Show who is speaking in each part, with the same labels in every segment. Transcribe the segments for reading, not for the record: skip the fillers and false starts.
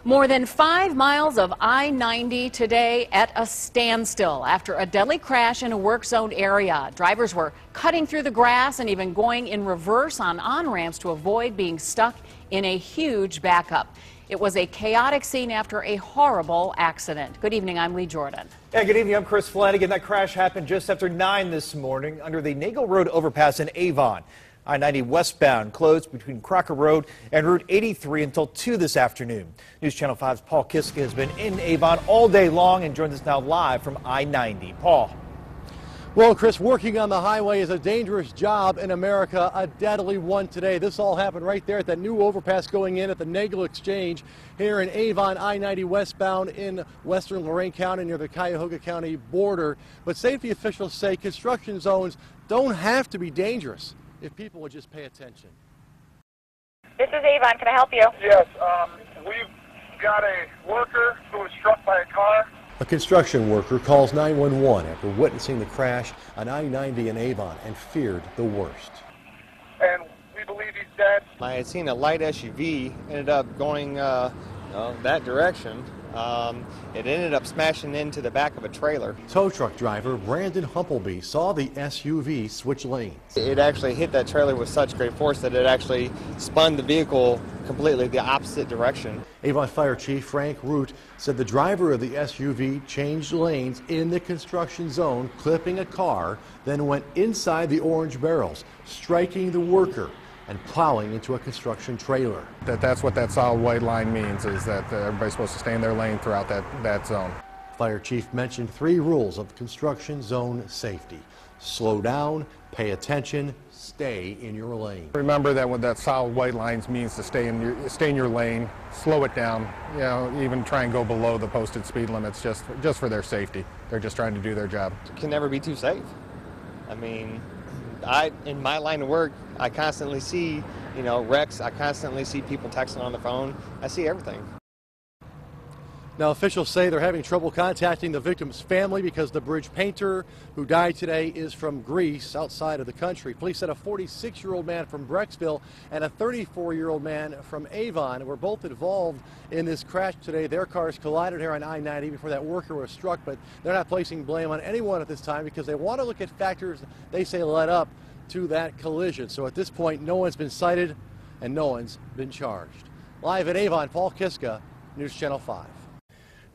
Speaker 1: More than 5 miles of I-90 today at a standstill after a deadly crash in a work-zoned area. Drivers were cutting through the grass and even going in reverse on on-ramps to avoid being stuck in a huge backup. It was a chaotic scene after a horrible accident. Good evening, I'm Lee Jordan.
Speaker 2: Yeah, good evening, I'm Chris Flanagan. That crash happened just after 9 this morning under the Nagel Road overpass in Avon. I-90 westbound closed between Crocker Road and Route 83 until 2 this afternoon. News Channel 5's Paul Kiska has been in Avon all day long and joins us now live from I-90. Paul.
Speaker 3: Well, Chris, working on the highway is a dangerous job in America, a deadly one today. This all happened right there at that new overpass going in at the Nagel Exchange here in Avon, I-90 westbound in western Lorain County near the Cuyahoga County border. But safety officials say construction zones don't have to be dangerous if people would just pay attention.
Speaker 4: This is Avon. Can I help you?
Speaker 5: Yes, we've got a worker who was struck by a car.
Speaker 3: A construction worker calls 911 after witnessing the crash on I-90 in Avon and feared the worst.
Speaker 5: And we believe he's dead.
Speaker 6: I had seen a light SUV ended up going that direction. It ended up smashing into the back of a trailer.
Speaker 3: Tow truck driver Brandon Humpleby saw the SUV switch lanes.
Speaker 6: It actually hit that trailer with such great force that it actually spun the vehicle completely the opposite direction.
Speaker 3: Avon Fire Chief Frank Root said the driver of the SUV changed lanes in the construction zone, clipping a car, then went inside the orange barrels, striking the worker and plowing into a construction trailer.
Speaker 7: That's what that solid white line means, is that everybody's supposed to stay in their lane throughout that zone.
Speaker 3: Fire Chief mentioned 3 rules of construction zone safety: slow down, pay attention, stay in your lane.
Speaker 7: Remember that what that solid white lines means to stay in your lane, slow it down, even try and go below the posted speed limits just for their safety. They're just trying to do their job.
Speaker 6: It can never be too safe. I mean, in my line of work, I constantly see, wrecks. I constantly see people texting on the phone. I see everything.
Speaker 3: Now, officials say they're having trouble contacting the victim's family because the bridge painter who died today is from Greece, outside of the country. Police said a 46-year-old man from Brecksville and a 34-year-old man from Avon were both involved in this crash today. Their cars collided here on I-90 before that worker was struck, but they're not placing blame on anyone at this time because they want to look at factors they say led up to that collision. So at this point, no one's been cited and no one's been charged. Live at Avon, Paul Kiska, News Channel 5.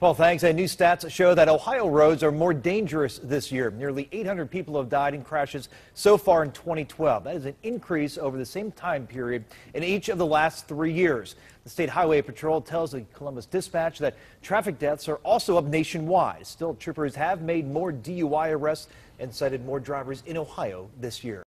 Speaker 2: Paul, thanks. And new stats show that Ohio roads are more dangerous this year. Nearly 800 people have died in crashes so far in 2012. That is an increase over the same time period in each of the last 3 years. The State Highway Patrol tells the Columbus Dispatch that traffic deaths are also up nationwide. Still, troopers have made more DUI arrests and cited more drivers in Ohio this year.